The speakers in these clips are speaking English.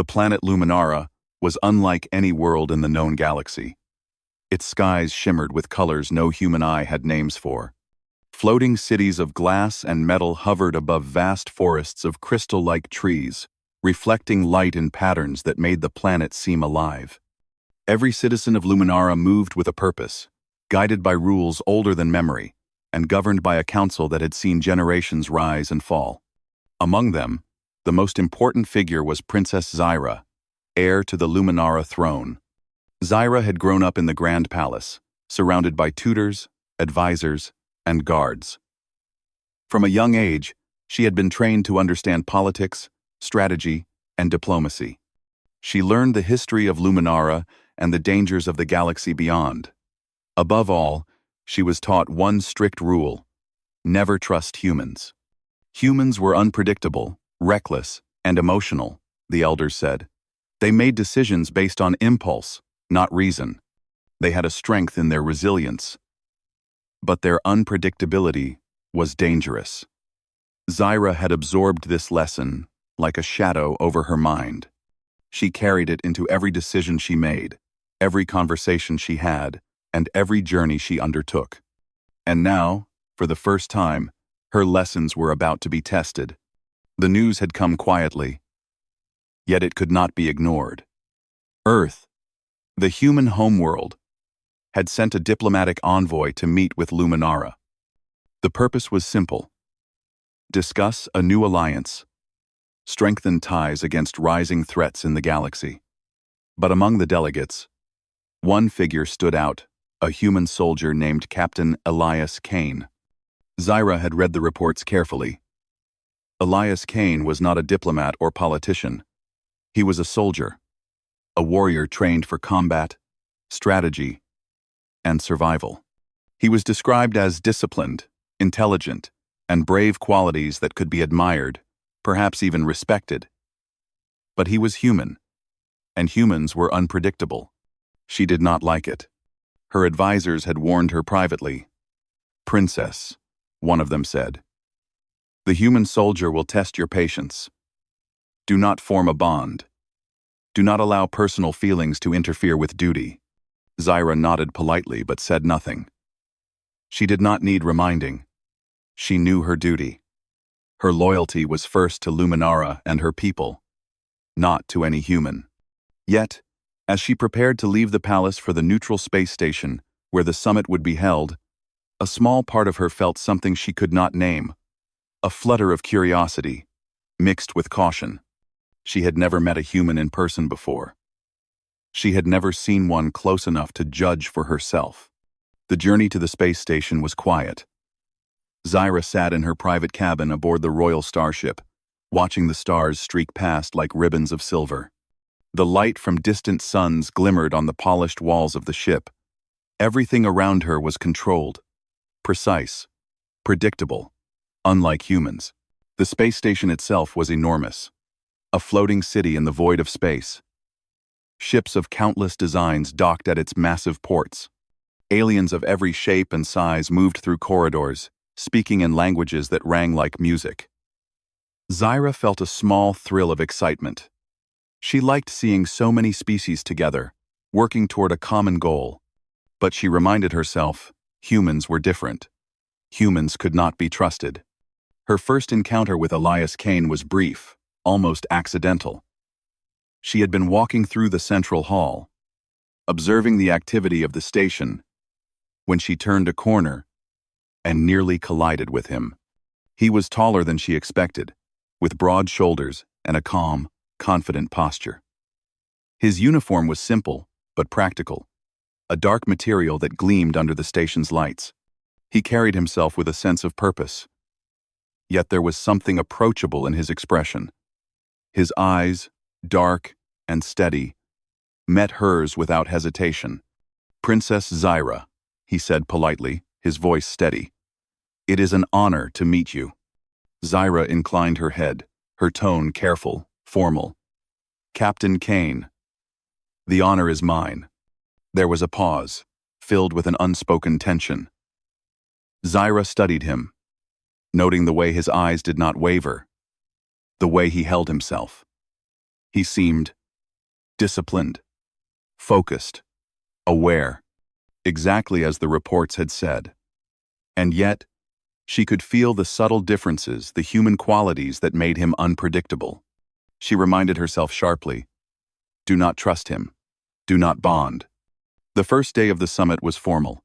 The planet Luminara was unlike any world in the known galaxy. Its skies shimmered with colors no human eye had names for. Floating cities of glass and metal hovered above vast forests of crystal-like trees, reflecting light in patterns that made the planet seem alive. Every citizen of Luminara moved with a purpose, guided by rules older than memory, and governed by a council that had seen generations rise and fall. Among them, the most important figure was Princess Zyra, heir to the Luminara throne. Zyra had grown up in the Grand Palace, surrounded by tutors, advisors, and guards. From a young age, she had been trained to understand politics, strategy, and diplomacy. She learned the history of Luminara and the dangers of the galaxy beyond. Above all, she was taught one strict rule: never trust humans. Humans were unpredictable, reckless, and emotional, the elders said. They made decisions based on impulse, not reason. They had a strength in their resilience. But their unpredictability was dangerous. Zyra had absorbed this lesson like a shadow over her mind. She carried it into every decision she made, every conversation she had, and every journey she undertook. And now, for the first time, her lessons were about to be tested. The news had come quietly, yet it could not be ignored. Earth, the human homeworld, had sent a diplomatic envoy to meet with Luminara. The purpose was simple: discuss a new alliance, strengthen ties against rising threats in the galaxy. But among the delegates, one figure stood out, a human soldier named Captain Elias Kane. Zyra had read the reports carefully. Elias Kane was not a diplomat or politician. He was a soldier, a warrior trained for combat, strategy, and survival. He was described as disciplined, intelligent, and brave, qualities that could be admired, perhaps even respected. But he was human, and humans were unpredictable. She did not like it. Her advisors had warned her privately. "Princess," one of them said, "the human soldier will test your patience. Do not form a bond. Do not allow personal feelings to interfere with duty." Zyra nodded politely but said nothing. She did not need reminding. She knew her duty. Her loyalty was first to Luminara and her people, not to any human. Yet, as she prepared to leave the palace for the neutral space station where the summit would be held, a small part of her felt something she could not name, a flutter of curiosity, mixed with caution. She had never met a human in person before. She had never seen one close enough to judge for herself. The journey to the space station was quiet. Zyra sat in her private cabin aboard the royal starship, watching the stars streak past like ribbons of silver. The light from distant suns glimmered on the polished walls of the ship. Everything around her was controlled, precise, predictable, unlike humans. The space station itself was enormous, a floating city in the void of space. Ships of countless designs docked at its massive ports. Aliens of every shape and size moved through corridors, speaking in languages that rang like music. Zyra felt a small thrill of excitement. She liked seeing so many species together, working toward a common goal. But she reminded herself, humans were different. Humans could not be trusted. Her first encounter with Elias Kane was brief, almost accidental. She had been walking through the central hall, observing the activity of the station, when she turned a corner and nearly collided with him. He was taller than she expected, with broad shoulders and a calm, confident posture. His uniform was simple but practical, a dark material that gleamed under the station's lights. He carried himself with a sense of purpose. Yet there was something approachable in his expression. His eyes, dark and steady, met hers without hesitation. "Princess Zyra," he said politely, his voice steady. "It is an honor to meet you." Zyra inclined her head, her tone careful, formal. "Captain Kane, the honor is mine." There was a pause, filled with an unspoken tension. Zyra studied him, noting the way his eyes did not waver, the way he held himself. He seemed disciplined, focused, aware, exactly as the reports had said. And yet, she could feel the subtle differences, the human qualities that made him unpredictable. She reminded herself sharply, do not trust him. Do not bond. The first day of the summit was formal.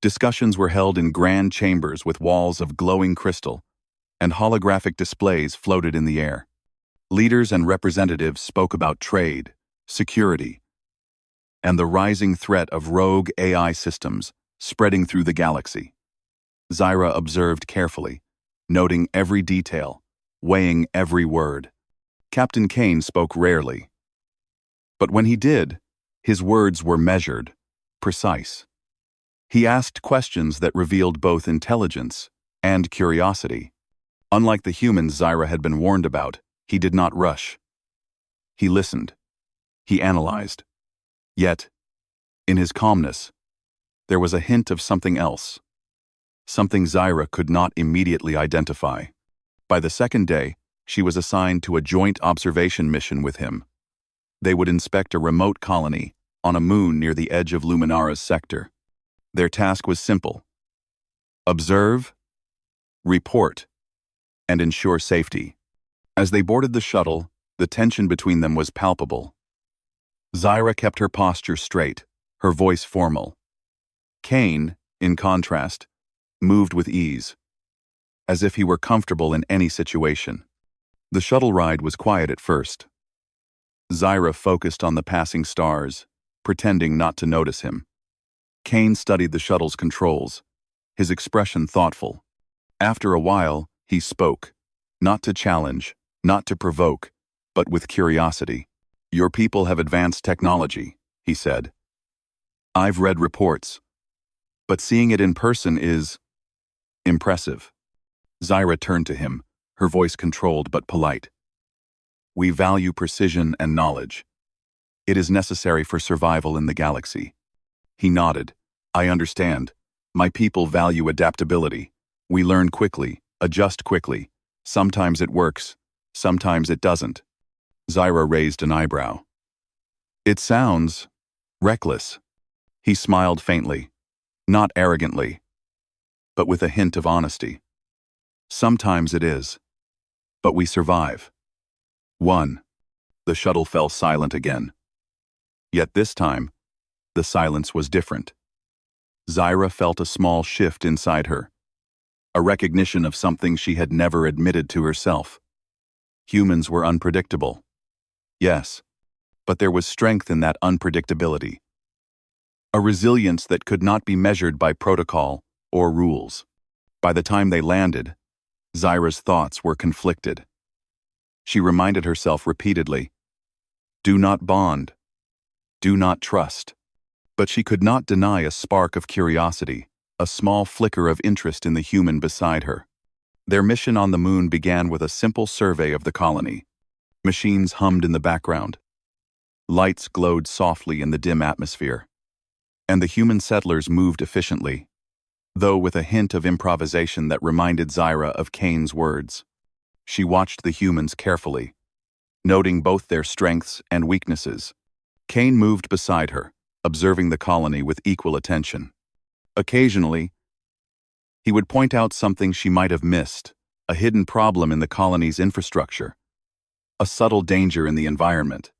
Discussions were held in grand chambers with walls of glowing crystal, and holographic displays floated in the air. Leaders and representatives spoke about trade, security, and the rising threat of rogue AI systems spreading through the galaxy. Zyra observed carefully, noting every detail, weighing every word. Captain Kane spoke rarely. But when he did, his words were measured, precise. He asked questions that revealed both intelligence and curiosity. Unlike the humans Zyra had been warned about, he did not rush. He listened. He analyzed. Yet, in his calmness, there was a hint of something else. Something Zyra could not immediately identify. By the second day, she was assigned to a joint observation mission with him. They would inspect a remote colony on a moon near the edge of Luminara's sector. Their task was simple: observe, report, and ensure safety. As they boarded the shuttle, the tension between them was palpable. Zyra kept her posture straight, her voice formal. Kane, in contrast, moved with ease, as if he were comfortable in any situation. The shuttle ride was quiet at first. Zyra focused on the passing stars, pretending not to notice him. Kane studied the shuttle's controls, his expression thoughtful. After a while, he spoke, not to challenge, not to provoke, but with curiosity. Your people have advanced technology, he said. I've read reports, but seeing it in person is impressive. Zyra turned to him, her voice controlled but polite. We value precision and knowledge. It is necessary for survival in the galaxy. He nodded. I understand. My people value adaptability. We learn quickly, adjust quickly. Sometimes it works, sometimes it doesn't. Zyra raised an eyebrow. It sounds reckless. He smiled faintly, not arrogantly, but with a hint of honesty. Sometimes it is, but we survive. 1. The shuttle fell silent again. Yet this time, the silence was different. Zyra felt a small shift inside her, a recognition of something she had never admitted to herself. Humans were unpredictable. Yes, but there was strength in that unpredictability. A resilience that could not be measured by protocol or rules. By the time they landed, Zyra's thoughts were conflicted. She reminded herself repeatedly, do not bond, do not trust. But she could not deny a spark of curiosity, a small flicker of interest in the human beside her. Their mission on the moon began with a simple survey of the colony. Machines hummed in the background. Lights glowed softly in the dim atmosphere. And the human settlers moved efficiently, though with a hint of improvisation that reminded Zyra of Kane's words. She watched the humans carefully, noting both their strengths and weaknesses. Kane moved beside her, observing the colony with equal attention. Occasionally, he would point out something she might have missed, a hidden problem in the colony's infrastructure, a subtle danger in the environment.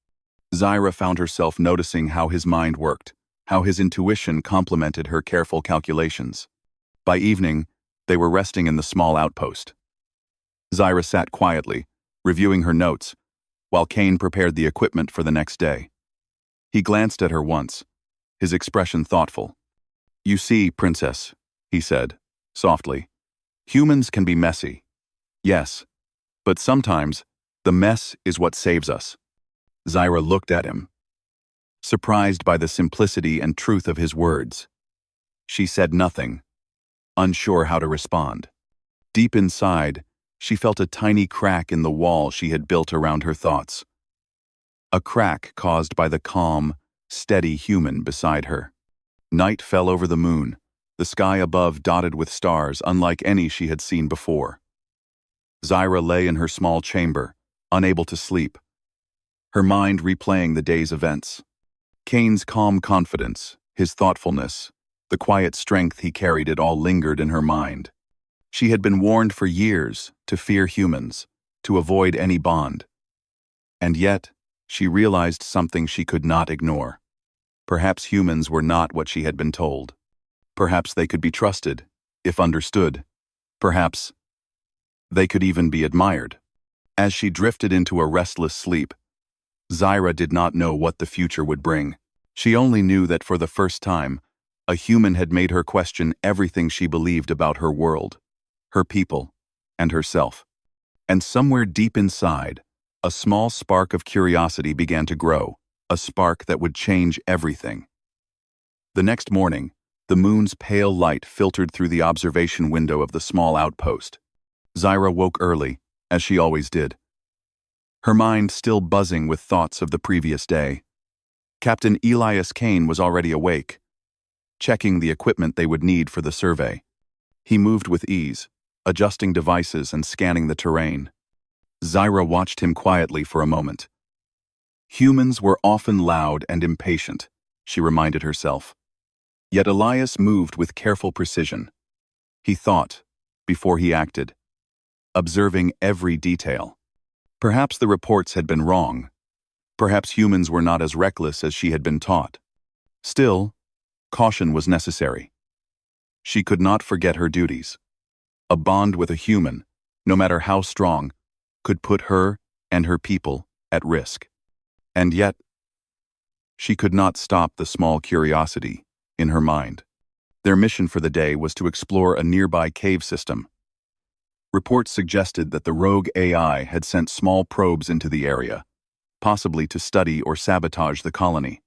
Zyra found herself noticing how his mind worked, how his intuition complemented her careful calculations. By evening, they were resting in the small outpost. Zyra sat quietly, reviewing her notes, while Kane prepared the equipment for the next day. He glanced at her once, his expression thoughtful. You see, Princess, he said, softly, humans can be messy. Yes, but sometimes the mess is what saves us. Zyra looked at him, surprised by the simplicity and truth of his words. She said nothing, unsure how to respond. Deep inside, she felt a tiny crack in the wall she had built around her thoughts. A crack caused by the calm, steady human beside her. Night fell over the moon, the sky above dotted with stars unlike any she had seen before. Zyra lay in her small chamber, unable to sleep. her mind replaying the day's events. Kane's calm confidence, his thoughtfulness, the quiet strength he carried, it all lingered in her mind. She had been warned for years to fear humans, to avoid any bond. And yet, she realized something she could not ignore. Perhaps humans were not what she had been told. Perhaps they could be trusted, if understood. Perhaps they could even be admired. As she drifted into a restless sleep, Zyra did not know what the future would bring. She only knew that for the first time, a human had made her question everything she believed about her world, her people, and herself. And somewhere deep inside, a small spark of curiosity began to grow, a spark that would change everything. The next morning, the moon's pale light filtered through the observation window of the small outpost. Zyra woke early, as she always did, her mind still buzzing with thoughts of the previous day. Captain Elias Kane was already awake, checking the equipment they would need for the survey. He moved with ease, adjusting devices and scanning the terrain. Zyra watched him quietly for a moment. Humans were often loud and impatient, she reminded herself. Yet Elias moved with careful precision. He thought, before he acted, observing every detail. Perhaps the reports had been wrong. Perhaps humans were not as reckless as she had been taught. Still, caution was necessary. She could not forget her duties. A bond with a human, no matter how strong, could put her and her people at risk. And yet, she could not stop the small curiosity in her mind. Their mission for the day was to explore a nearby cave system. Reports suggested that the rogue AI had sent small probes into the area, possibly to study or sabotage the colony.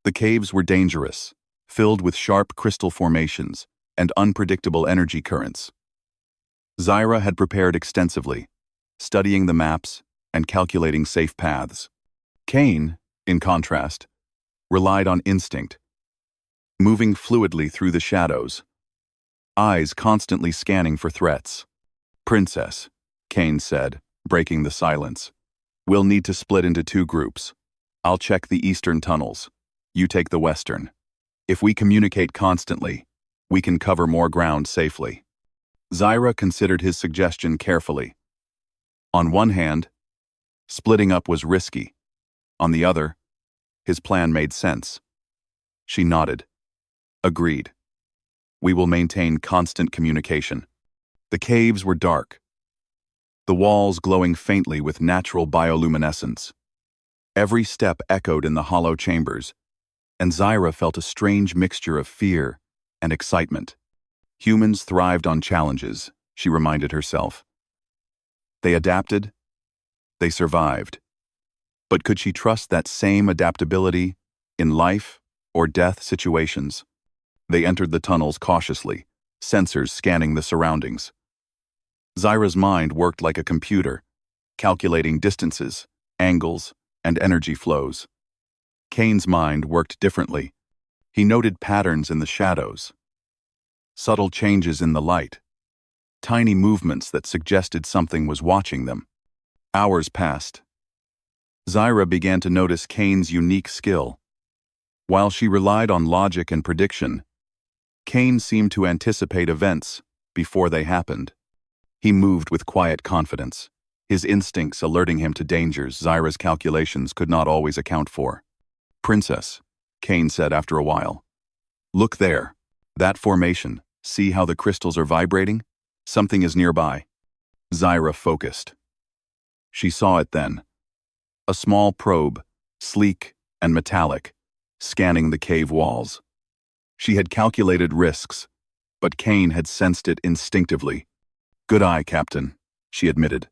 The caves were dangerous, filled with sharp crystal formations and unpredictable energy currents. Zyra had prepared extensively, studying the maps and calculating safe paths. Kane, in contrast, relied on instinct, moving fluidly through the shadows, eyes constantly scanning for threats. "Princess," Kane said, breaking the silence. "We'll need to split into 2 groups. I'll check the eastern tunnels. You take the western. If we communicate constantly, we can cover more ground safely." Zyra considered his suggestion carefully. On one hand, splitting up was risky. On the other, his plan made sense. She nodded. "Agreed. We will maintain constant communication." The caves were dark, the walls glowing faintly with natural bioluminescence. Every step echoed in the hollow chambers, and Zyra felt a strange mixture of fear and excitement. Humans thrived on challenges, she reminded herself. They adapted, they survived. But could she trust that same adaptability in life or death situations? They entered the tunnels cautiously, sensors scanning the surroundings. Zyra's mind worked like a computer, calculating distances, angles, and energy flows. Kane's mind worked differently. He noted patterns in the shadows, subtle changes in the light, tiny movements that suggested something was watching them. Hours passed. Zyra began to notice Kane's unique skill. While she relied on logic and prediction, Kane seemed to anticipate events before they happened. He moved with quiet confidence, his instincts alerting him to dangers Zyra's calculations could not always account for. "Princess," Kane said after a while. "Look there. That formation. See how the crystals are vibrating? Something is nearby." Zyra focused. She saw it then. A small probe, sleek and metallic, scanning the cave walls. She had calculated risks, but Kane had sensed it instinctively. "Good eye, Captain," she admitted.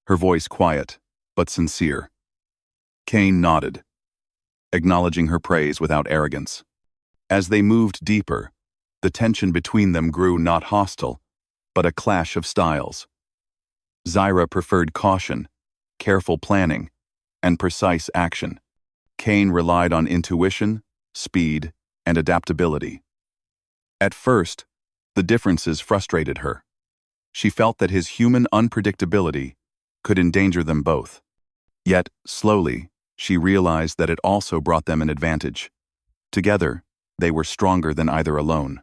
Her voice quiet, but sincere. Kane nodded, acknowledging her praise without arrogance. As they moved deeper, the tension between them grew not hostile, but a clash of styles. Zyra preferred caution, careful planning, and precise action. Kane relied on intuition, speed, and adaptability. At first, the differences frustrated her. She felt that his human unpredictability could endanger them both. Yet, slowly, she realized that it also brought them an advantage. Together, they were stronger than either alone.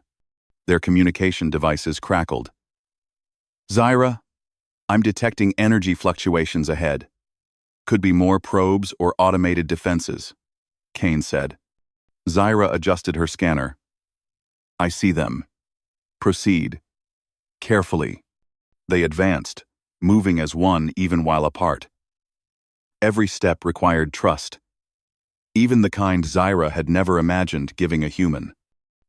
Their communication devices crackled. "Zyra, I'm detecting energy fluctuations ahead. Could be more probes or automated defenses," Kane said. Zyra adjusted her scanner. "I see them. Proceed. Carefully." They advanced, moving as one even while apart. Every step required trust, even the kind Zyra had never imagined giving a human.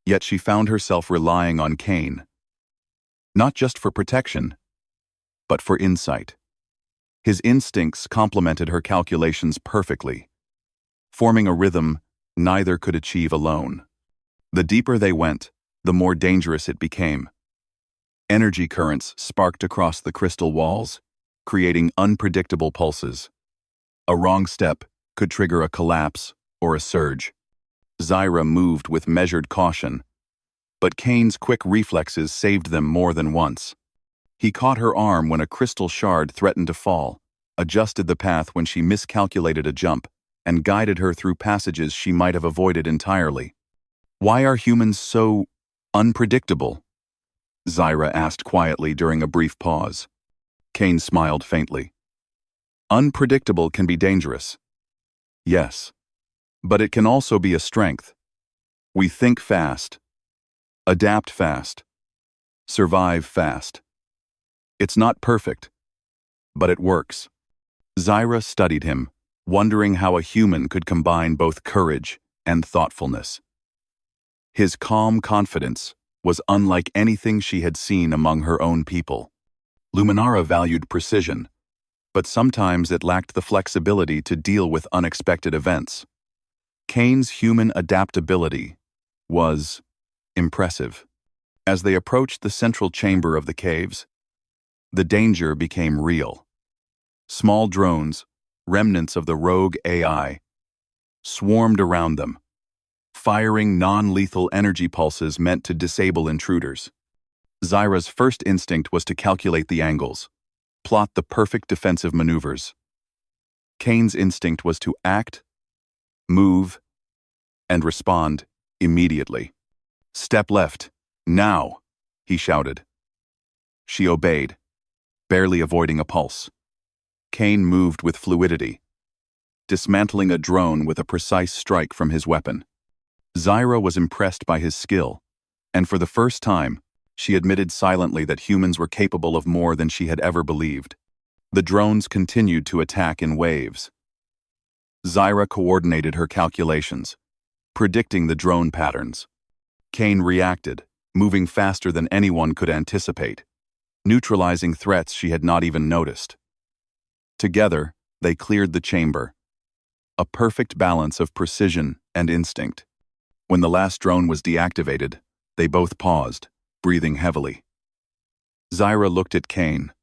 Yet she found herself relying on Kane, not just for protection, but for insight. His instincts complemented her calculations perfectly, forming a rhythm neither could achieve alone. The deeper they went, the more dangerous it became. Energy currents sparked across the crystal walls, creating unpredictable pulses. A wrong step could trigger a collapse or a surge. Zyra moved with measured caution, but Kane's quick reflexes saved them more than once. He caught her arm when a crystal shard threatened to fall, adjusted the path when she miscalculated a jump, and guided her through passages she might have avoided entirely. "Why are humans so unpredictable?" Zyra asked quietly during a brief pause. Kane smiled faintly. "Unpredictable can be dangerous. Yes, but it can also be a strength. We think fast, adapt fast, survive fast. It's not perfect, but it works." Zyra studied him, wondering how a human could combine both courage and thoughtfulness. His calm confidence was unlike anything she had seen among her own people. Luminara valued precision, but sometimes it lacked the flexibility to deal with unexpected events. Kane's human adaptability was impressive. As they approached the central chamber of the caves, the danger became real. Small drones, remnants of the rogue AI, swarmed around them, firing non-lethal energy pulses meant to disable intruders. Zyra's first instinct was to calculate the angles, plot the perfect defensive maneuvers. Kane's instinct was to act, move, and respond immediately. "Step left, now," he shouted. She obeyed, barely avoiding a pulse. Kane moved with fluidity, dismantling a drone with a precise strike from his weapon. Zyra was impressed by his skill, and for the first time, she admitted silently that humans were capable of more than she had ever believed. The drones continued to attack in waves. Zyra coordinated her calculations, predicting the drone patterns. Kane reacted, moving faster than anyone could anticipate, neutralizing threats she had not even noticed. Together, they cleared the chamber, a perfect balance of precision and instinct. When the last drone was deactivated, they both paused, breathing heavily. Zyra looked at Kane,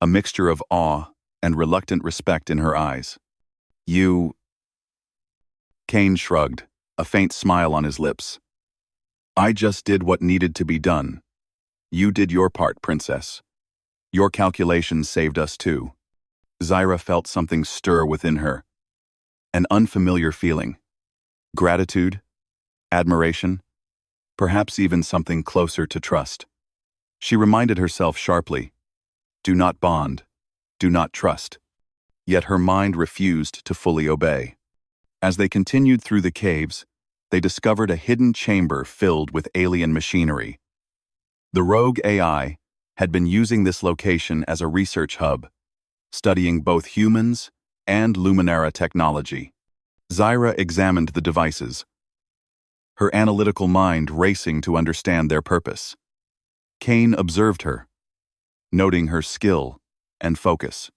a mixture of awe and reluctant respect in her eyes. "You..." Kane shrugged, a faint smile on his lips. "I just did what needed to be done. You did your part, Princess. Your calculations saved us too." Zyra felt something stir within her, an unfamiliar feeling. Gratitude, admiration, perhaps even something closer to trust. She reminded herself sharply, do not bond, do not trust. Yet her mind refused to fully obey. As they continued through the caves, they discovered a hidden chamber filled with alien machinery. The rogue AI had been using this location as a research hub, studying both humans and Luminara technology. Zyra examined the devices, her analytical mind racing to understand their purpose. Kane observed her, noting her skill and focus.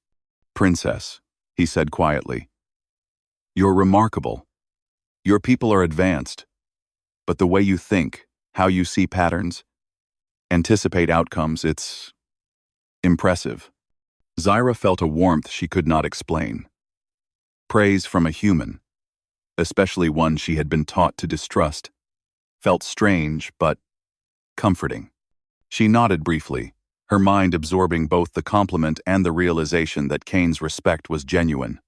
"Princess," he said quietly, "you're remarkable. Your people are advanced, but the way you think, how you see patterns, anticipate outcomes, it's impressive." Zyra felt a warmth she could not explain. Praise from a human, especially one she had been taught to distrust, felt strange but comforting. She nodded briefly, her mind absorbing both the compliment and the realization that Kane's respect was genuine.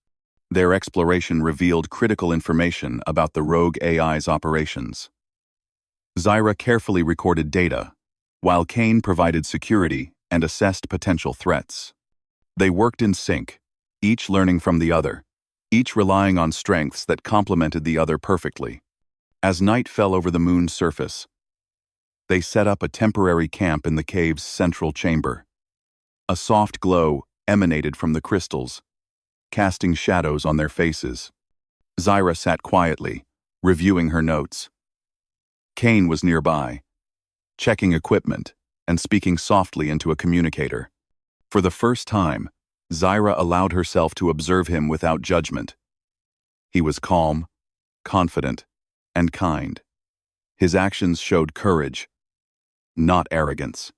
Their exploration revealed critical information about the rogue AI's operations. Zyra carefully recorded data, while Kane provided security and assessed potential threats. They worked in sync, each learning from the other, each relying on strengths that complemented the other perfectly. As night fell over the moon's surface, they set up a temporary camp in the cave's central chamber. A soft glow emanated from the crystals, casting shadows on their faces. Zyra sat quietly, reviewing her notes. Kane was nearby, checking equipment and speaking softly into a communicator. For the first time, Zyra allowed herself to observe him without judgment. He was calm, confident, and kind. His actions showed courage, not arrogance.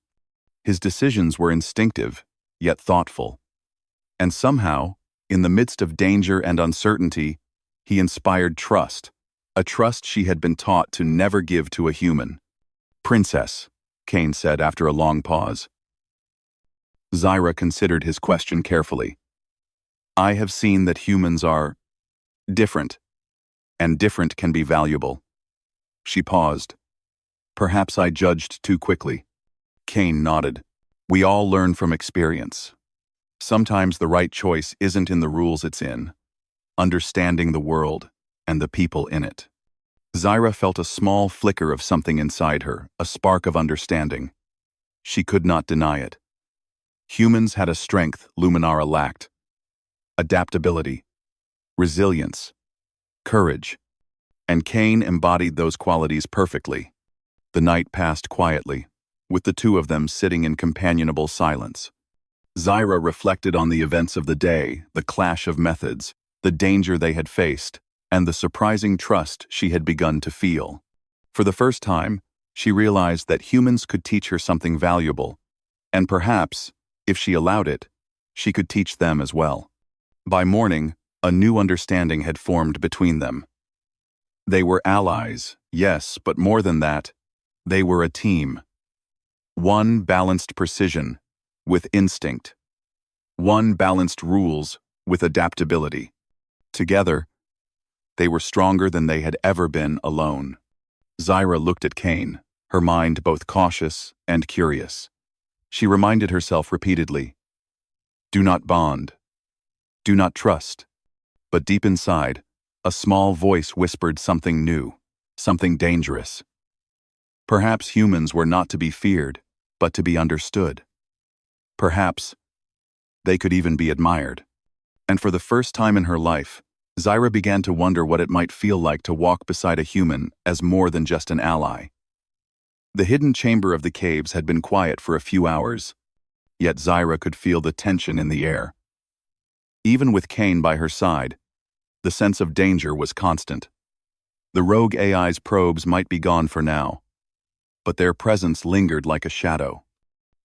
His decisions were instinctive, yet thoughtful. And somehow, in the midst of danger and uncertainty, he inspired trust, a trust she had been taught to never give to a human. "Princess," Kane said after a long pause. Zyra considered his question carefully. "I have seen that humans are different, and different can be valuable." She paused. "Perhaps I judged too quickly." Kane nodded. "We all learn from experience. Sometimes the right choice isn't in the rules it's in, understanding the world and the people in it." Zyra felt a small flicker of something inside her, a spark of understanding. She could not deny it. Humans had a strength Luminara lacked: adaptability, resilience, courage. And Kane embodied those qualities perfectly. The night passed quietly, with the two of them sitting in companionable silence. Zyra reflected on the events of the day, the clash of methods, the danger they had faced, and the surprising trust she had begun to feel. For the first time, she realized that humans could teach her something valuable, and perhaps, if she allowed it, she could teach them as well. By morning, a new understanding had formed between them. They were allies, yes, but more than that, they were a team. One balanced precision with instinct. One balanced rules with adaptability. Together, they were stronger than they had ever been alone. Zyra looked at Kane, her mind both cautious and curious. She reminded herself repeatedly, "Do not bond. Do not trust." But deep inside, a small voice whispered something new, something dangerous. Perhaps humans were not to be feared, but to be understood. Perhaps they could even be admired. And for the first time in her life, Zyra began to wonder what it might feel like to walk beside a human as more than just an ally. The hidden chamber of the caves had been quiet for a few hours, yet Zyra could feel the tension in the air. Even with Kane by her side, the sense of danger was constant. The rogue AI's probes might be gone for now, but their presence lingered like a shadow.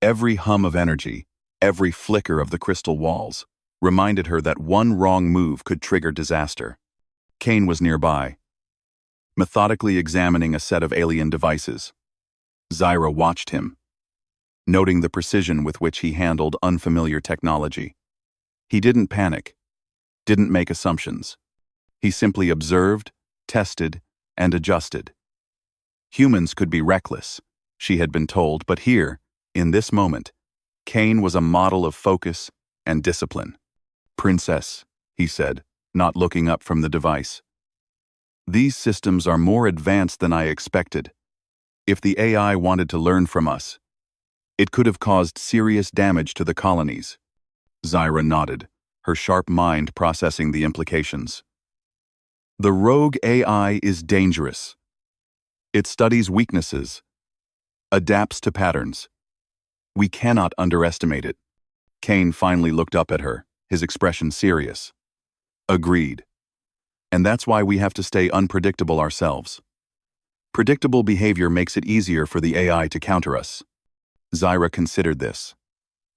Every hum of energy, every flicker of the crystal walls, reminded her that one wrong move could trigger disaster. Kane was nearby, methodically examining a set of alien devices. Zyra watched him, noting the precision with which he handled unfamiliar technology. He didn't panic, didn't make assumptions. He simply observed, tested, and adjusted. Humans could be reckless, she had been told, but here, in this moment, Kane was a model of focus and discipline. "Princess," he said, not looking up from the device. "These systems are more advanced than I expected. If the AI wanted to learn from us, it could have caused serious damage to the colonies." Zyra nodded, her sharp mind processing the implications. "The rogue AI is dangerous. It studies weaknesses, adapts to patterns. We cannot underestimate it." Kane finally looked up at her, his expression serious. "Agreed. And that's why we have to stay unpredictable ourselves. Predictable behavior makes it easier for the AI to counter us." Zyra considered this.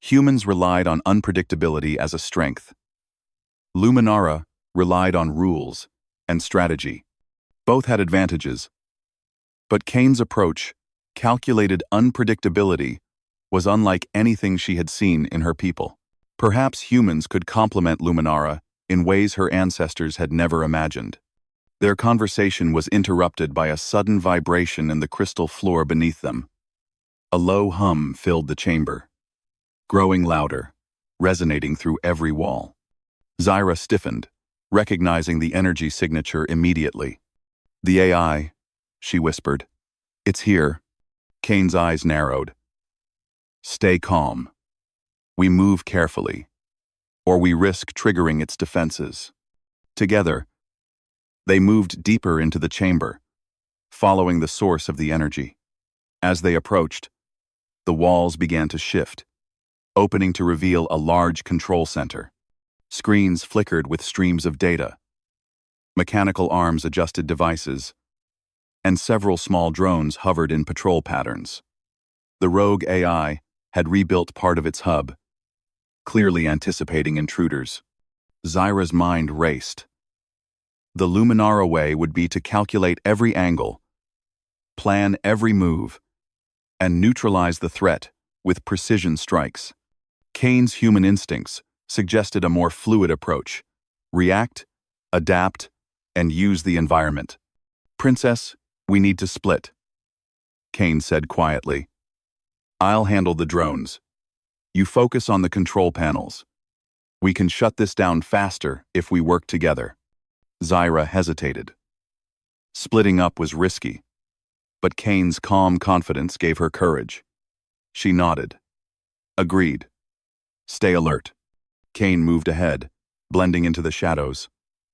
Humans relied on unpredictability as a strength. Luminara relied on rules and strategy. Both had advantages. But Kane's approach, calculated unpredictability, was unlike anything she had seen in her people. Perhaps humans could complement Luminara in ways her ancestors had never imagined. Their conversation was interrupted by a sudden vibration in the crystal floor beneath them. A low hum filled the chamber, growing louder, resonating through every wall. Zyra stiffened, recognizing the energy signature immediately. "The AI," she whispered. "It's here." Kane's eyes narrowed. "Stay calm. We move carefully, or we risk triggering its defenses." Together, they moved deeper into the chamber, following the source of the energy. As they approached, the walls began to shift, opening to reveal a large control center. Screens flickered with streams of data. Mechanical arms adjusted devices, and several small drones hovered in patrol patterns. The rogue AI had rebuilt part of its hub, clearly anticipating intruders. Zyra's mind raced. The Luminara way would be to calculate every angle, plan every move, and neutralize the threat with precision strikes. Kane's human instincts suggested a more fluid approach: react, adapt, and use the environment. "Princess, we need to split," Kane said quietly. "I'll handle the drones. You focus on the control panels. We can shut this down faster if we work together." Zyra hesitated. Splitting up was risky, but Kane's calm confidence gave her courage. She nodded. "Agreed. Stay alert." Kane moved ahead, blending into the shadows,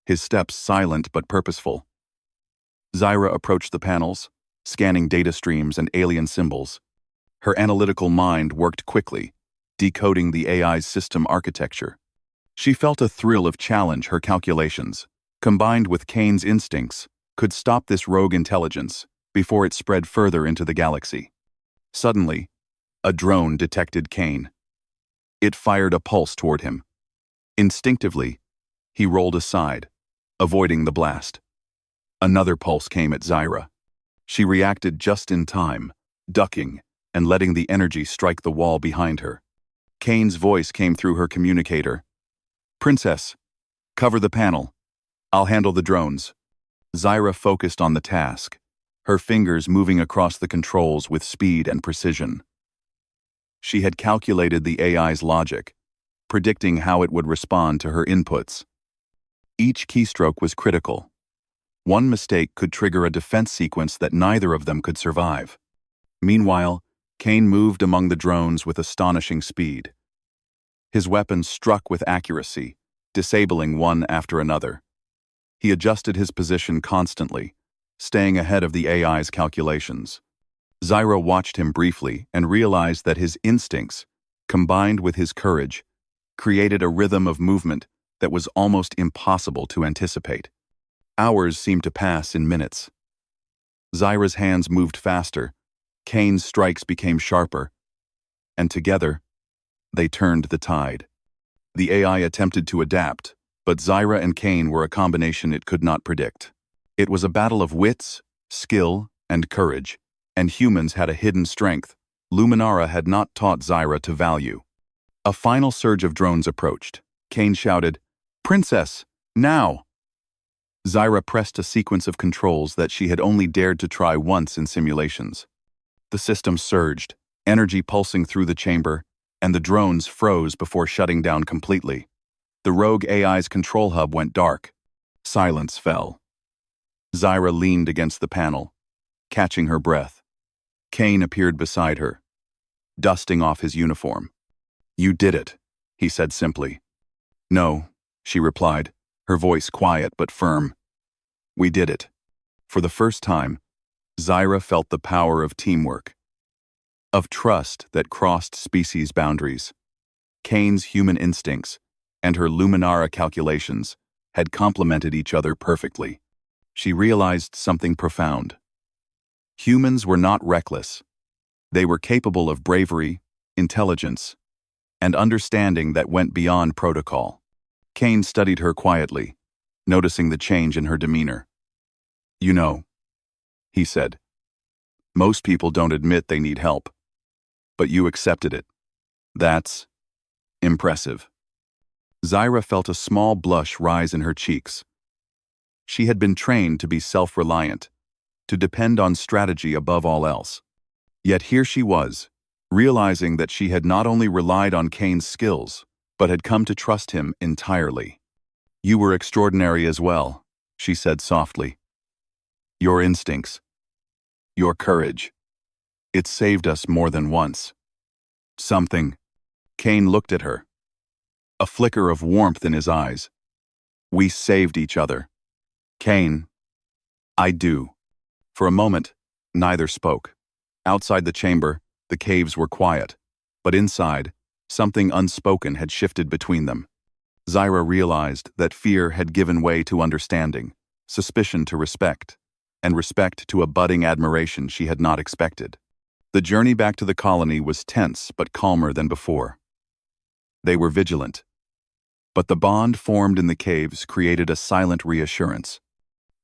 his steps silent but purposeful. Zyra approached the panels, scanning data streams and alien symbols. Her analytical mind worked quickly, decoding the AI's system architecture. She felt a thrill of challenge. Her calculations, combined with Kane's instincts, could stop this rogue intelligence before it spread further into the galaxy. Suddenly, a drone detected Kane. It fired a pulse toward him. Instinctively, he rolled aside, avoiding the blast. Another pulse came at Zyra. She reacted just in time, ducking and letting the energy strike the wall behind her. Kane's voice came through her communicator. "Princess, cover the panel. I'll handle the drones." Zyra focused on the task, her fingers moving across the controls with speed and precision. She had calculated the AI's logic, predicting how it would respond to her inputs. Each keystroke was critical. One mistake could trigger a defense sequence that neither of them could survive. Meanwhile, Kane moved among the drones with astonishing speed. His weapons struck with accuracy, disabling one after another. He adjusted his position constantly, staying ahead of the AI's calculations. Zyra watched him briefly and realized that his instincts, combined with his courage, created a rhythm of movement that was almost impossible to anticipate. Hours seemed to pass in minutes. Zyra's hands moved faster, Kane's strikes became sharper, and together, they turned the tide. The AI attempted to adapt, but Zyra and Kane were a combination it could not predict. It was a battle of wits, skill, and courage, and humans had a hidden strength Luminara had not taught Zyra to value. A final surge of drones approached. Kane shouted, "Princess, now!" Zyra pressed a sequence of controls that she had only dared to try once in simulations. The system surged, energy pulsing through the chamber, and the drones froze before shutting down completely. The rogue AI's control hub went dark. Silence fell. Zyra leaned against the panel, catching her breath. Kane appeared beside her, dusting off his uniform. "You did it," he said simply. "No," she replied, her voice quiet but firm. "We did it." For the first time, Zyra felt the power of teamwork, of trust that crossed species boundaries. Kane's human instincts and her Luminara calculations had complemented each other perfectly. She realized something profound. Humans were not reckless. They were capable of bravery, intelligence, and understanding that went beyond protocol. Kane studied her quietly, noticing the change in her demeanor. "You know," he said, "most people don't admit they need help. But you accepted it. That's impressive." Zyra felt a small blush rise in her cheeks. She had been trained to be self-reliant, to depend on strategy above all else. Yet here she was, realizing that she had not only relied on Kane's skills, but had come to trust him entirely. "You were extraordinary as well," she said softly. "Your instincts, your courage, it saved us more than once." "Something." Kane looked at her, a flicker of warmth in his eyes. "We saved each other." "Kane, I do." For a moment, neither spoke. Outside the chamber, the caves were quiet, but inside, something unspoken had shifted between them. Zyra realized that fear had given way to understanding, suspicion to respect, and respect to a budding admiration she had not expected. The journey back to the colony was tense but calmer than before. They were vigilant, but the bond formed in the caves created a silent reassurance.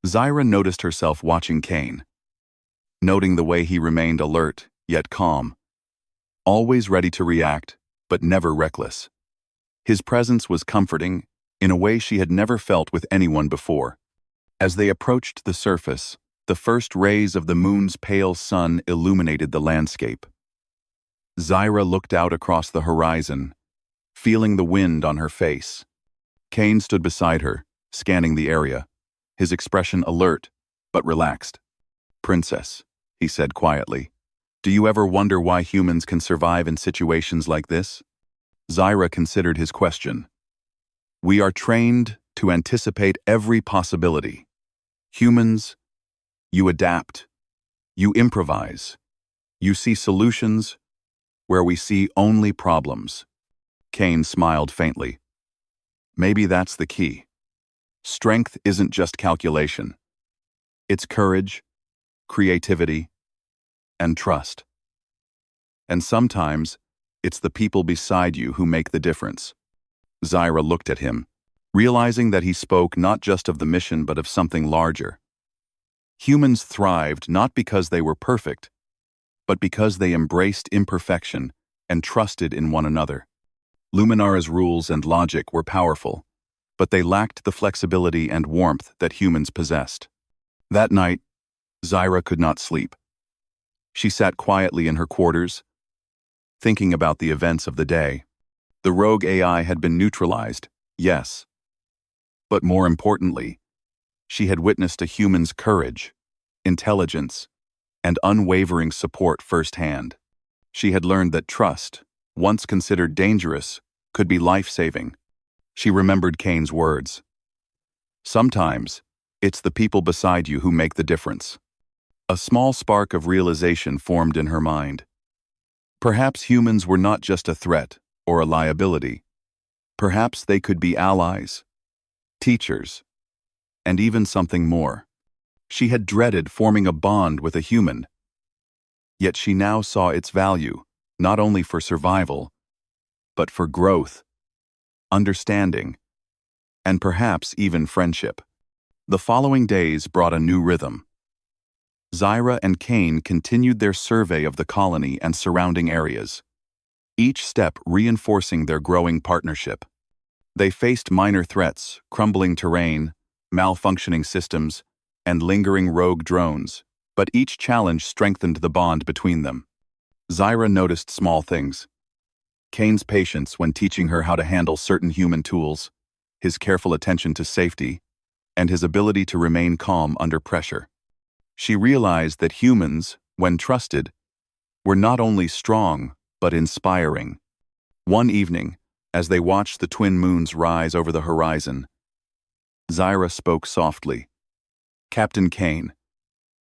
Zyra noticed herself watching Kane, noting the way he remained alert, yet calm, always ready to react, but never reckless. His presence was comforting in a way she had never felt with anyone before. As they approached the surface, the first rays of the moon's pale sun illuminated the landscape. Zyra looked out across the horizon, feeling the wind on her face. Kane stood beside her, scanning the area, his expression alert but relaxed. "Princess," he said quietly, "do you ever wonder why humans can survive in situations like this?" Zyra considered his question. "We are trained to anticipate every possibility. Humans, you adapt, you improvise, you see solutions where we see only problems." Kane smiled faintly. "Maybe that's the key. Strength isn't just calculation. It's courage, creativity, and trust. And sometimes, it's the people beside you who make the difference." Zyra looked at him, realizing that he spoke not just of the mission but of something larger. Humans thrived not because they were perfect, but because they embraced imperfection and trusted in one another. Luminara's rules and logic were powerful, but they lacked the flexibility and warmth that humans possessed. That night, Zyra could not sleep. She sat quietly in her quarters, thinking about the events of the day. The rogue AI had been neutralized, yes. But more importantly, she had witnessed a human's courage, intelligence, and unwavering support firsthand. She had learned that trust, once considered dangerous, could be life-saving. She remembered Kane's words. "Sometimes, it's the people beside you who make the difference." A small spark of realization formed in her mind. Perhaps humans were not just a threat or a liability. Perhaps they could be allies, teachers, and even something more. She had dreaded forming a bond with a human, yet she now saw its value, not only for survival, but for growth, understanding, and perhaps even friendship. The following days brought a new rhythm. Zyra and Kane continued their survey of the colony and surrounding areas, each step reinforcing their growing partnership. They faced minor threats, crumbling terrain, malfunctioning systems, and lingering rogue drones, but each challenge strengthened the bond between them. Zyra noticed small things. Kane's patience when teaching her how to handle certain human tools, his careful attention to safety, and his ability to remain calm under pressure. She realized that humans, when trusted, were not only strong, but inspiring. One evening, as they watched the twin moons rise over the horizon, Zyra spoke softly. "Captain Kane,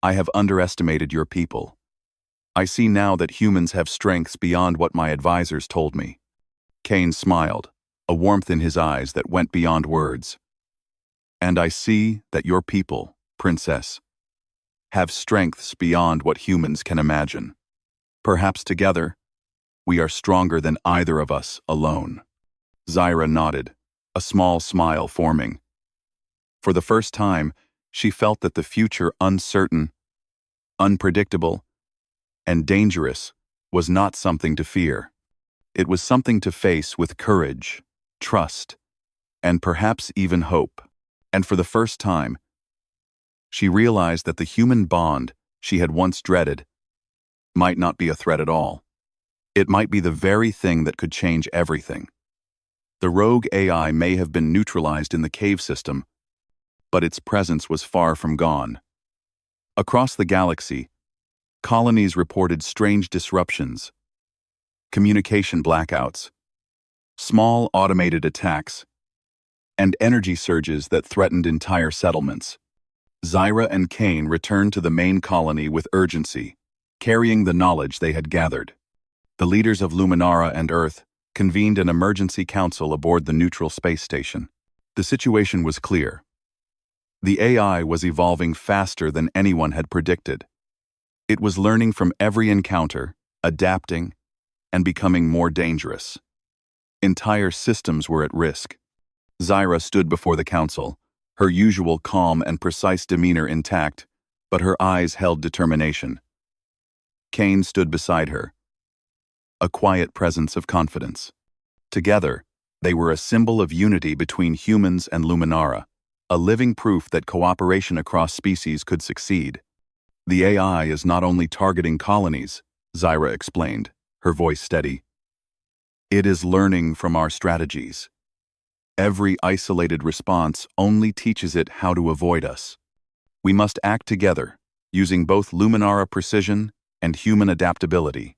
I have underestimated your people. I see now that humans have strengths beyond what my advisors told me." Kane smiled, a warmth in his eyes that went beyond words. "And I see that your people, Princess, have strengths beyond what humans can imagine. Perhaps together, we are stronger than either of us alone." Zyra nodded, a small smile forming. For the first time, she felt that the future uncertain, unpredictable, and dangerous was not something to fear. It was something to face with courage, trust, and perhaps even hope. And for the first time, she realized that the human bond she had once dreaded might not be a threat at all. It might be the very thing that could change everything. The rogue AI may have been neutralized in the cave system, but its presence was far from gone. Across the galaxy, colonies reported strange disruptions, communication blackouts, small automated attacks, and energy surges that threatened entire settlements. Zyra and Cain returned to the main colony with urgency, carrying the knowledge they had gathered. The leaders of Luminara and Earth convened an emergency council aboard the neutral space station. The situation was clear. The AI was evolving faster than anyone had predicted. It was learning from every encounter, adapting, and becoming more dangerous. Entire systems were at risk. Zyra stood before the council, her usual calm and precise demeanor intact, but her eyes held determination. Cain stood beside her, a quiet presence of confidence. Together, they were a symbol of unity between humans and Luminara, a living proof that cooperation across species could succeed. The AI is not only targeting colonies, Zyra explained, her voice steady. It is learning from our strategies. Every isolated response only teaches it how to avoid us. We must act together, using both Luminara precision and human adaptability.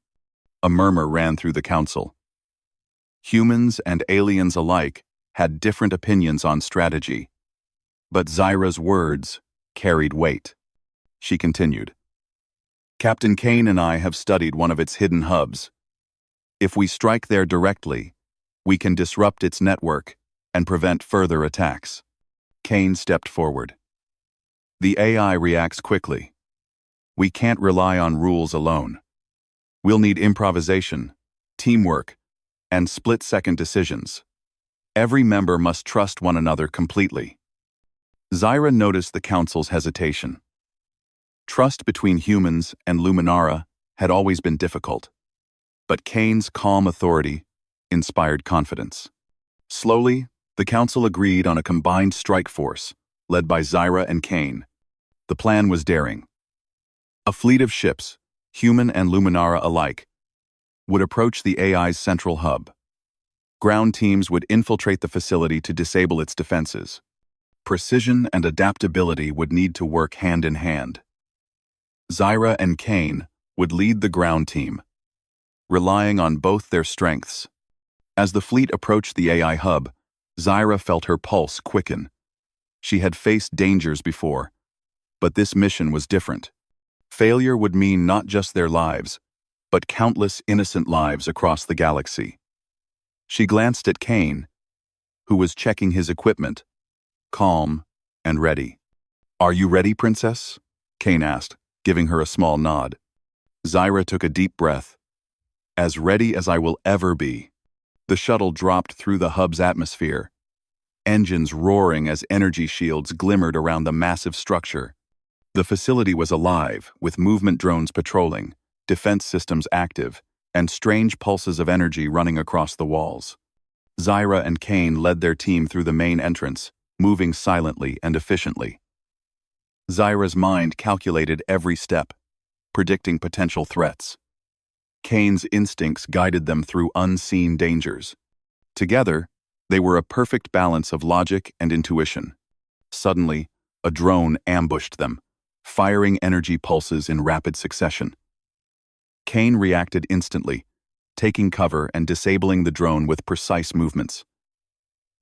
A murmur ran through the council. Humans and aliens alike had different opinions on strategy, but Zyra's words carried weight. She continued, Captain Cain and I have studied one of its hidden hubs. If we strike there directly, we can disrupt its network and prevent further attacks. Cain stepped forward. The AI reacts quickly. We can't rely on rules alone. We'll need improvisation, teamwork, and split-second decisions. Every member must trust one another completely. Zyra noticed the council's hesitation. Trust between humans and Luminara had always been difficult, but Cain's calm authority inspired confidence. Slowly, the council agreed on a combined strike force, led by Zyra and Cain. The plan was daring. A fleet of ships, human and Luminara alike, would approach the AI's central hub. Ground teams would infiltrate the facility to disable its defenses. Precision and adaptability would need to work hand in hand. Zyra and Cain would lead the ground team, relying on both their strengths. As the fleet approached the AI hub, Zyra felt her pulse quicken. She had faced dangers before, but this mission was different. Failure would mean not just their lives, but countless innocent lives across the galaxy. She glanced at Cain, who was checking his equipment, calm and ready. "Are you ready, Princess?" Cain asked, giving her a small nod. Zyra took a deep breath. "As ready as I will ever be." The shuttle dropped through the hub's atmosphere, engines roaring as energy shields glimmered around the massive structure. The facility was alive, with movement drones patrolling, defense systems active, and strange pulses of energy running across the walls. Zyra and Cain led their team through the main entrance, moving silently and efficiently. Zyra's mind calculated every step, predicting potential threats. Cain's instincts guided them through unseen dangers. Together, they were a perfect balance of logic and intuition. Suddenly, a drone ambushed them, firing energy pulses in rapid succession. Cain reacted instantly, taking cover and disabling the drone with precise movements.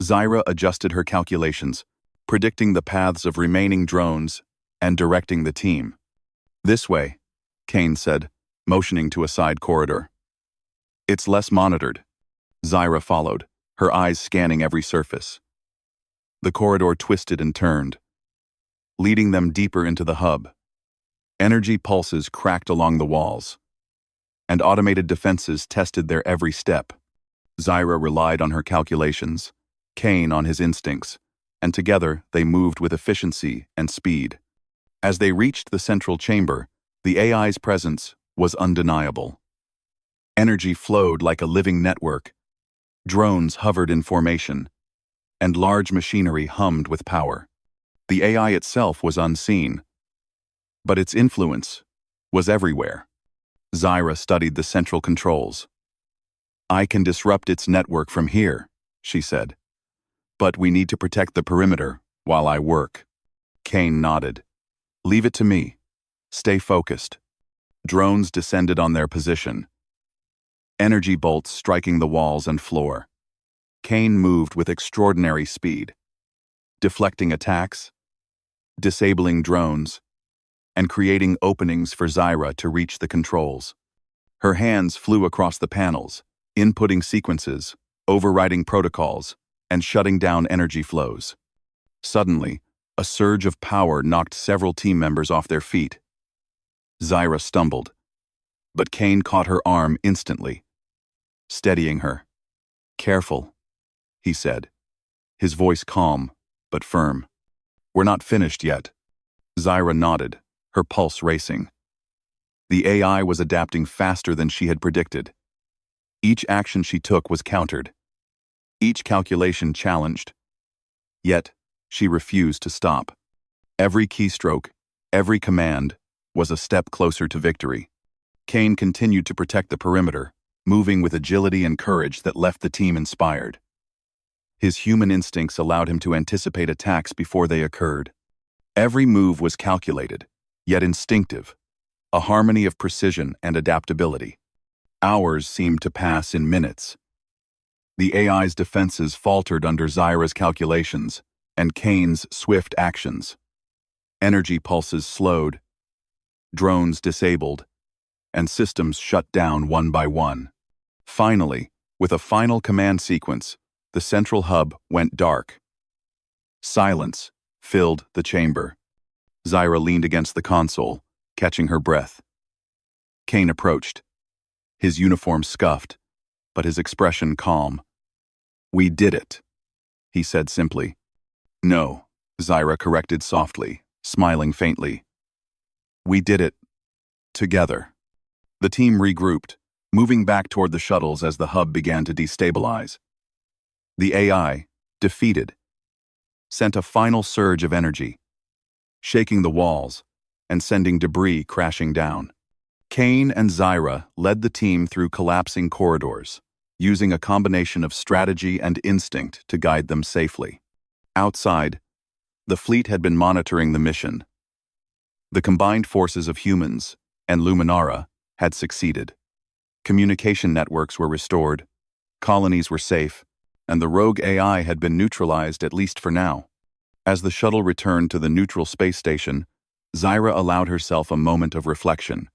Zyra adjusted her calculations, predicting the paths of remaining drones and directing the team. "This way," Cain said, motioning to a side corridor. "It's less monitored." Zyra followed, her eyes scanning every surface. The corridor twisted and turned, leading them deeper into the hub. Energy pulses cracked along the walls, and automated defenses tested their every step. Zyra relied on her calculations, Cain on his instincts, and together they moved with efficiency and speed. As they reached the central chamber, the AI's presence was undeniable. Energy flowed like a living network. Drones hovered in formation, and large machinery hummed with power. The AI itself was unseen, but its influence was everywhere. Zyra studied the central controls. "I can disrupt its network from here," she said. "But we need to protect the perimeter while I work." Kane nodded. "Leave it to me. Stay focused." Drones descended on their position, energy bolts striking the walls and floor. Kane moved with extraordinary speed, deflecting attacks, disabling drones, and creating openings for Zyra to reach the controls. Her hands flew across the panels, inputting sequences, overriding protocols, and shutting down energy flows. Suddenly, a surge of power knocked several team members off their feet. Zyra stumbled, but Kane caught her arm instantly, steadying her. "Careful," he said, his voice calm but firm. "We're not finished yet." Zyra nodded, her pulse racing. The AI was adapting faster than she had predicted. Each action she took was countered, each calculation challenged. Yet, she refused to stop. Every keystroke, every command, was a step closer to victory. Kane continued to protect the perimeter, moving with agility and courage that left the team inspired. His human instincts allowed him to anticipate attacks before they occurred. Every move was calculated, yet instinctive, a harmony of precision and adaptability. Hours seemed to pass in minutes. The AI's defenses faltered under Zyra's calculations and Kane's swift actions. Energy pulses slowed, drones disabled, and systems shut down one by one. Finally, with a final command sequence, the central hub went dark. Silence filled the chamber. Zyra leaned against the console, catching her breath. Kane approached. His uniform scuffed, but his expression calm. "We did it," he said simply. "No," Zyra corrected softly, smiling faintly. "We did it together." The team regrouped, moving back toward the shuttles as the hub began to destabilize. The AI, defeated, sent a final surge of energy, shaking the walls and sending debris crashing down. Kane and Zyra led the team through collapsing corridors, using a combination of strategy and instinct to guide them safely. Outside, the fleet had been monitoring the mission. The combined forces of humans and Luminara had succeeded. Communication networks were restored, colonies were safe, and the rogue AI had been neutralized at least for now. As the shuttle returned to the neutral space station, Zyra allowed herself a moment of reflection.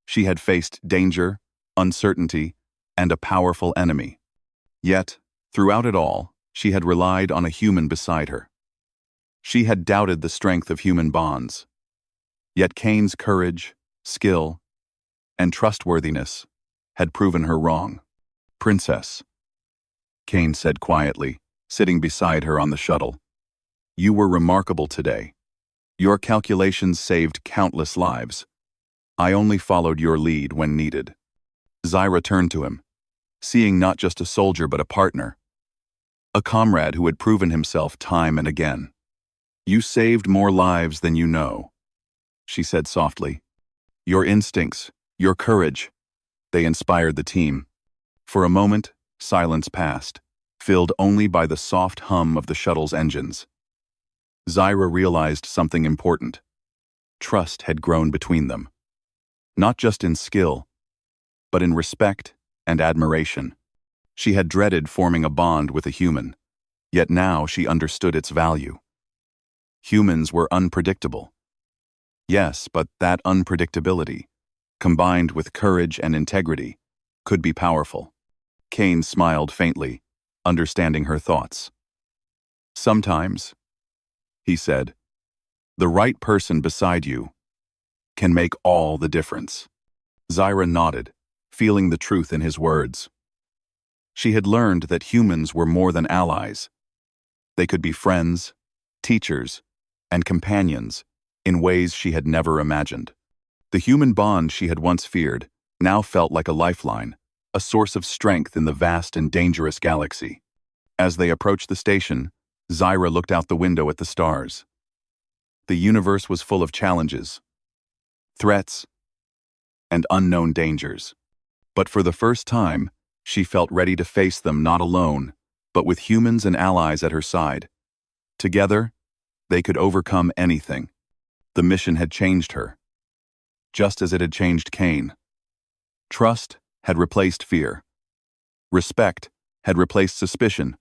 She had faced danger, uncertainty, and a powerful enemy. Yet, throughout it all, she had relied on a human beside her. She had doubted the strength of human bonds. Yet Kane's courage, skill, and trustworthiness had proven her wrong. "Princess," Kane said quietly, sitting beside her on the shuttle, "you were remarkable today. Your calculations saved countless lives. I only followed your lead when needed." Zyra turned to him, seeing not just a soldier but a partner, a comrade who had proven himself time and again. "You saved more lives than you know," she said softly. "Your instincts, your courage, they inspired the team." For a moment, silence passed, filled only by the soft hum of the shuttle's engines. Zyra realized something important. Trust had grown between them. Not just in skill, but in respect and admiration. She had dreaded forming a bond with a human, yet now she understood its value. Humans were unpredictable. Yes, but that unpredictability, combined with courage and integrity, could be powerful. Kane smiled faintly, understanding her thoughts. "Sometimes," he said, "the right person beside you can make all the difference." Zyra nodded, feeling the truth in his words. She had learned that humans were more than allies. They could be friends, teachers, and companions in ways she had never imagined. The human bond she had once feared now felt like a lifeline, a source of strength in the vast and dangerous galaxy. As they approached the station, Zyra looked out the window at the stars. The universe was full of challenges, threats, and unknown dangers. But for the first time, she felt ready to face them not alone, but with humans and allies at her side. Together, they could overcome anything. The mission had changed her, just as it had changed Kane. Trust had replaced fear. Respect had replaced suspicion.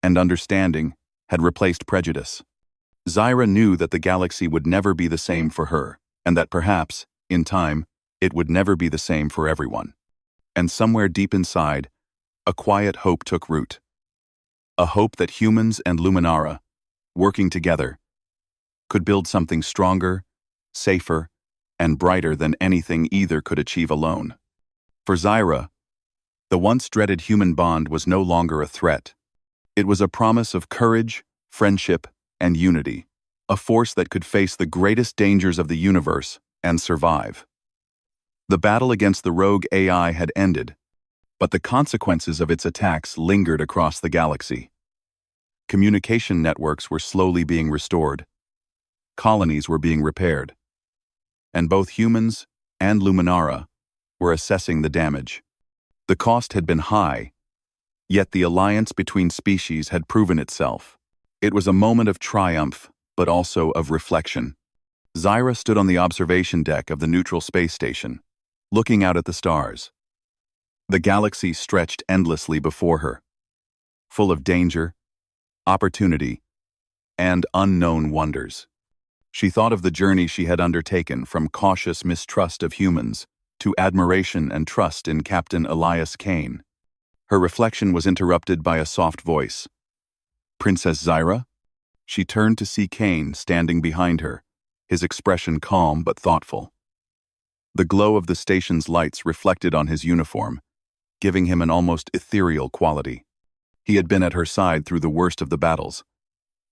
And understanding had replaced prejudice. Zyra knew that the galaxy would never be the same for her, and that perhaps, in time, it would never be the same for everyone. And somewhere deep inside, a quiet hope took root. A hope that humans and Luminara, working together, could build something stronger, safer, and brighter than anything either could achieve alone. For Zyra, the once dreaded human bond was no longer a threat. It was a promise of courage, friendship, and unity, a force that could face the greatest dangers of the universe and survive. The battle against the rogue AI had ended, but the consequences of its attacks lingered across the galaxy. Communication networks were slowly being restored. Colonies were being repaired. And both humans and Luminara were assessing the damage. The cost had been high, yet the alliance between species had proven itself. It was a moment of triumph, but also of reflection. Zyra stood on the observation deck of the neutral space station, looking out at the stars. The galaxy stretched endlessly before her, full of danger, opportunity, and unknown wonders. She thought of the journey she had undertaken from cautious mistrust of humans to admiration and trust in Captain Elias Kane. Her reflection was interrupted by a soft voice. "Princess Zyra?" She turned to see Kane standing behind her, his expression calm but thoughtful. The glow of the station's lights reflected on his uniform, giving him an almost ethereal quality. He had been at her side through the worst of the battles,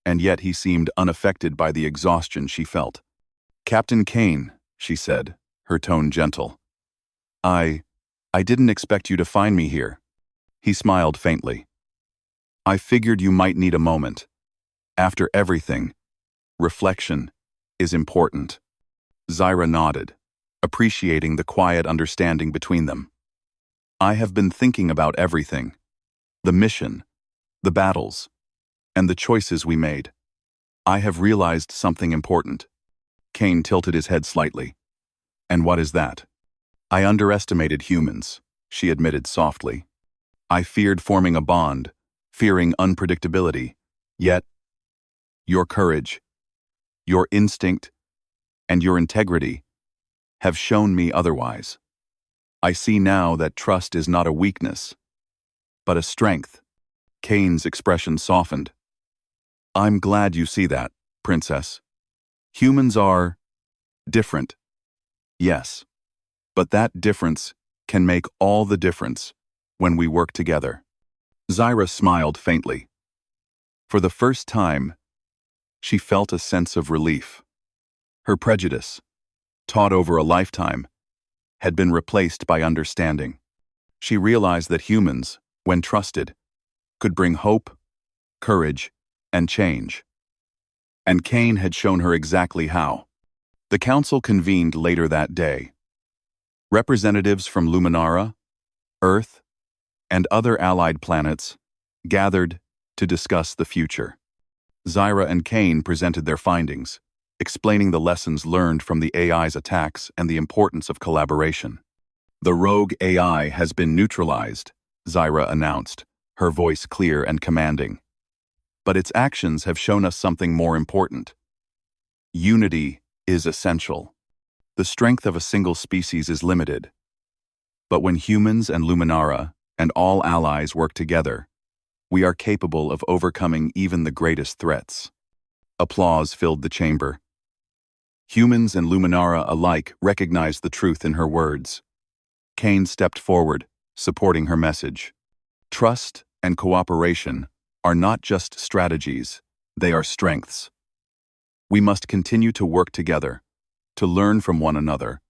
and yet he seemed unaffected by the exhaustion she felt. "Captain Kane," she said, her tone gentle. I didn't expect you to find me here." He smiled faintly. "I figured you might need a moment. After everything, reflection is important." Zyra nodded, appreciating the quiet understanding between them. "I have been thinking about everything. The mission, the battles, and the choices we made. I have realized something important." Kane tilted his head slightly. "And what is that?" "I underestimated humans," she admitted softly. "I feared forming a bond, fearing unpredictability. Yet, your courage, your instinct, and your integrity have shown me otherwise. I see now that trust is not a weakness, but a strength." Kane's expression softened. "I'm glad you see that, Princess. Humans are different, yes, but that difference can make all the difference when we work together." Zyra smiled faintly. For the first time, she felt a sense of relief. Her prejudice, taught over a lifetime, had been replaced by understanding. She realized that humans, when trusted, could bring hope, courage, and change. And Kane had shown her exactly how. The council convened later that day. Representatives from Luminara, Earth, and other allied planets gathered to discuss the future. Zyra and Kane presented their findings, explaining the lessons learned from the AI's attacks and the importance of collaboration. "The rogue AI has been neutralized," Zyra announced, her voice clear and commanding. "But its actions have shown us something more important. Unity is essential. The strength of a single species is limited. But when humans and Luminara and all allies work together, we are capable of overcoming even the greatest threats." Applause filled the chamber. Humans and Luminara alike recognized the truth in her words. Kane stepped forward, supporting her message. Trust and cooperation are not just strategies, they are strengths. We must continue to work together, to learn from one another,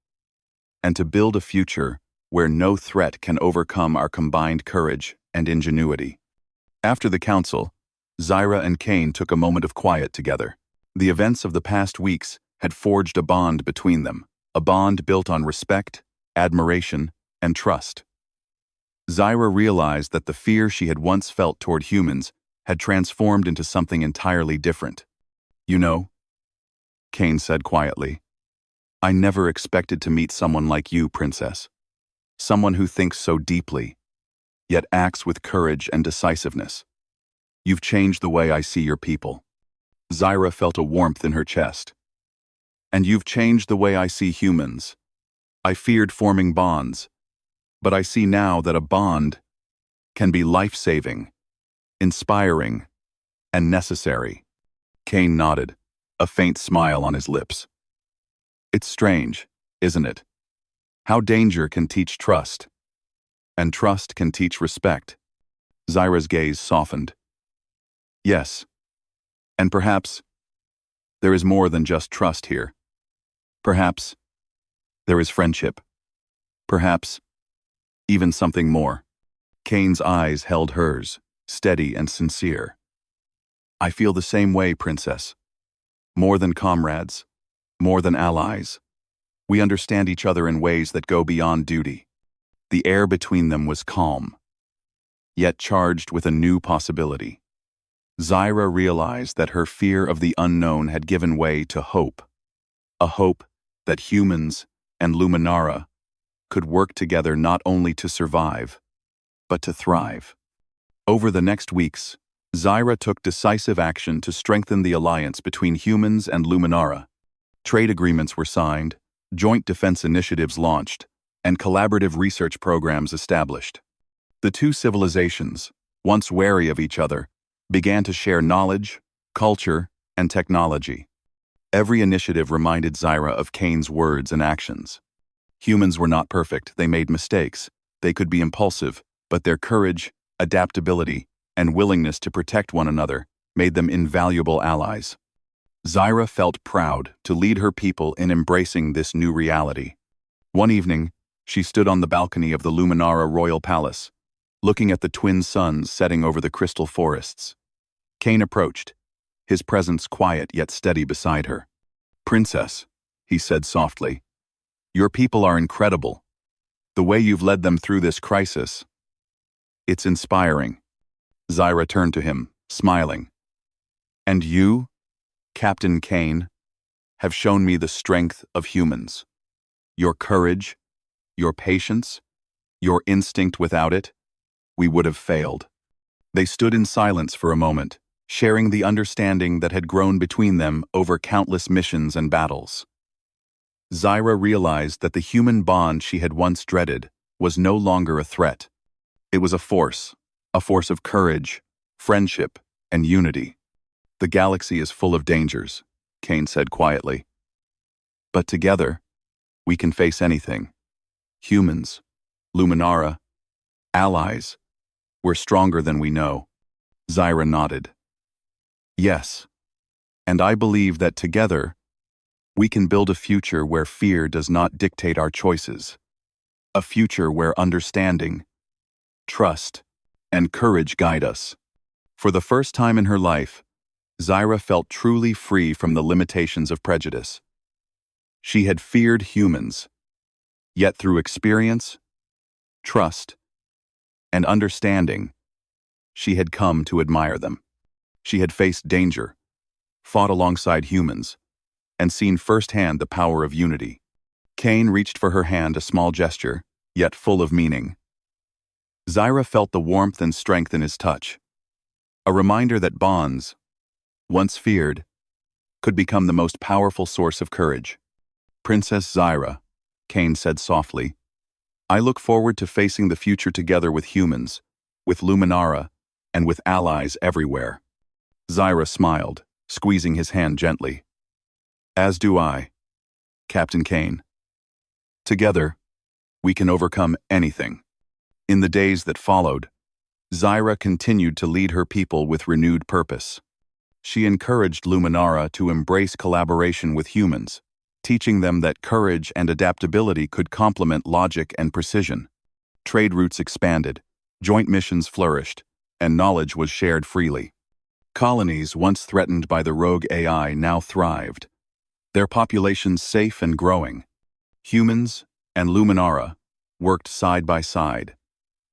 and to build a future where no threat can overcome our combined courage and ingenuity. After the council, Zyra and Kane took a moment of quiet together. The events of the past weeks had forged a bond between them, a bond built on respect, admiration, and trust. Zyra realized that the fear she had once felt toward humans had transformed into something entirely different. "You know," Kane said quietly, "I never expected to meet someone like you, Princess. Someone who thinks so deeply, yet acts with courage and decisiveness. You've changed the way I see your people." Zyra felt a warmth in her chest. "And you've changed the way I see humans. I feared forming bonds, but I see now that a bond can be life-saving, inspiring, and necessary." Kane nodded, a faint smile on his lips. "It's strange, isn't it? How danger can teach trust, and trust can teach respect." Zyra's gaze softened. "Yes, and perhaps there is more than just trust here. Perhaps there is friendship. Perhaps even something more." Kane's eyes held hers, steady and sincere. "I feel the same way, Princess. More than comrades, more than allies. We understand each other in ways that go beyond duty." The air between them was calm, yet charged with a new possibility. Zyra realized that her fear of the unknown had given way to hope, a hope that humans and Luminara could work together not only to survive, but to thrive. Over the next weeks, Zyra took decisive action to strengthen the alliance between humans and Luminara. Trade agreements were signed, joint defense initiatives launched, and collaborative research programs established. The two civilizations, once wary of each other, began to share knowledge, culture, and technology. Every initiative reminded Zyra of Kane's words and actions. Humans were not perfect, they made mistakes. They could be impulsive, but their courage, adaptability, and willingness to protect one another made them invaluable allies. Zyra felt proud to lead her people in embracing this new reality. One evening, she stood on the balcony of the Luminara Royal Palace, looking at the twin suns setting over the crystal forests. Kane approached, his presence quiet yet steady beside her. "Princess," he said softly, "your people are incredible. The way you've led them through this crisis, it's inspiring." Zyra turned to him, smiling. "And you, Captain Kane, have shown me the strength of humans. Your courage, your patience, your instinct. Without it, we would have failed." They stood in silence for a moment, sharing the understanding that had grown between them over countless missions and battles. Zyra realized that the human bond she had once dreaded was no longer a threat. It was a force of courage, friendship, and unity. "The galaxy is full of dangers," Kane said quietly. "But together, we can face anything. Humans, Luminara, allies, we're stronger than we know." Zyra nodded. "Yes, and I believe that together, we can build a future where fear does not dictate our choices. A future where understanding, trust, and courage guide us." For the first time in her life, Zyra felt truly free from the limitations of prejudice. She had feared humans, yet through experience, trust, and understanding, she had come to admire them. She had faced danger, fought alongside humans, and seen firsthand the power of unity. Kane reached for her hand, a small gesture, yet full of meaning. Zyra felt the warmth and strength in his touch, a reminder that bonds, once feared, could become the most powerful source of courage. "Princess Zyra," Kane said softly, "I look forward to facing the future together with humans, with Luminara, and with allies everywhere." Zyra smiled, squeezing his hand gently. "As do I, Captain Kane. Together, we can overcome anything." In the days that followed, Zyra continued to lead her people with renewed purpose. She encouraged Luminara to embrace collaboration with humans, teaching them that courage and adaptability could complement logic and precision. Trade routes expanded, joint missions flourished, and knowledge was shared freely. Colonies once threatened by the rogue AI now thrived, their populations safe and growing. Humans and Luminara worked side by side,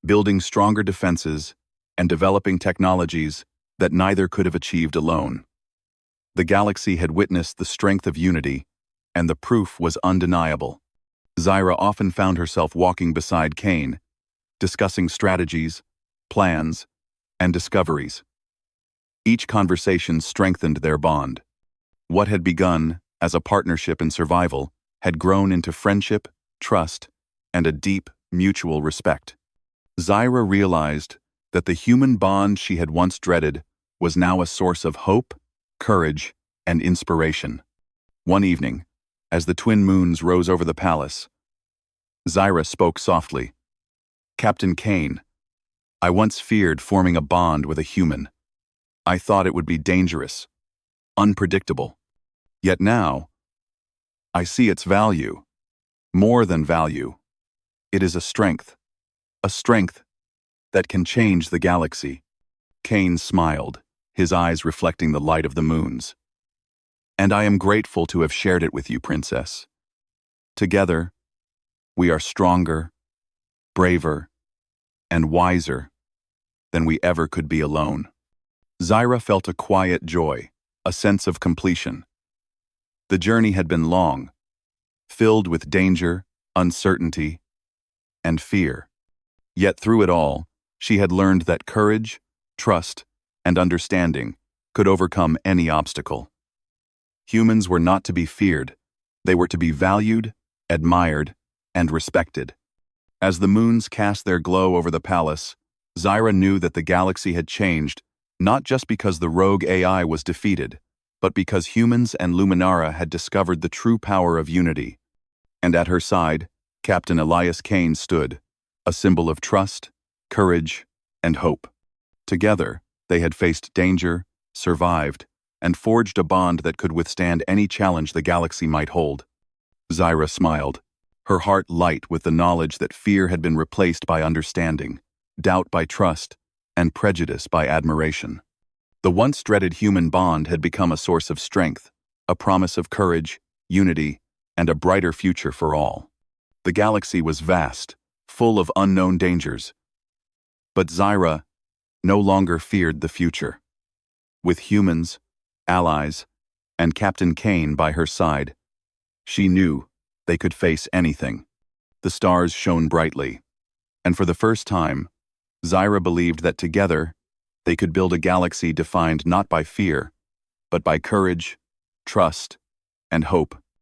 building stronger defenses and developing technologies that neither could have achieved alone. The galaxy had witnessed the strength of unity, and the proof was undeniable. Zyra often found herself walking beside Kane, discussing strategies, plans, and discoveries. Each conversation strengthened their bond. What had begun as a partnership in survival had grown into friendship, trust, and a deep, mutual respect. Zyra realized that the human bond she had once dreaded was now a source of hope, courage, and inspiration. One evening, as the twin moons rose over the palace, Zyra spoke softly. "Captain Kane, I once feared forming a bond with a human. I thought it would be dangerous, unpredictable. Yet now, I see its value. More than value. It is a strength that can change the galaxy." Kane smiled, his eyes reflecting the light of the moons. "And I am grateful to have shared it with you, Princess. Together, we are stronger, braver, and wiser than we ever could be alone." Zyra felt a quiet joy, a sense of completion. The journey had been long, filled with danger, uncertainty, and fear. Yet through it all, she had learned that courage, trust, and understanding could overcome any obstacle. Humans were not to be feared. They were to be valued, admired, and respected. As the moons cast their glow over the palace, Zyra knew that the galaxy had changed, not just because the rogue AI was defeated, but because humans and Luminara had discovered the true power of unity. And at her side, Captain Elias Kane stood, a symbol of trust, courage, and hope. Together, they had faced danger, survived, and forged a bond that could withstand any challenge the galaxy might hold. Zyra smiled, her heart light with the knowledge that fear had been replaced by understanding, doubt by trust, and prejudice by admiration. The once dreaded human bond had become a source of strength, a promise of courage, unity, and a brighter future for all. The galaxy was vast, full of unknown dangers. But Zyra no longer feared the future. With humans, allies, and Captain Kane by her side, she knew they could face anything. The stars shone brightly, and for the first time, Zyra believed that together they could build a galaxy defined not by fear, but by courage, trust, and hope.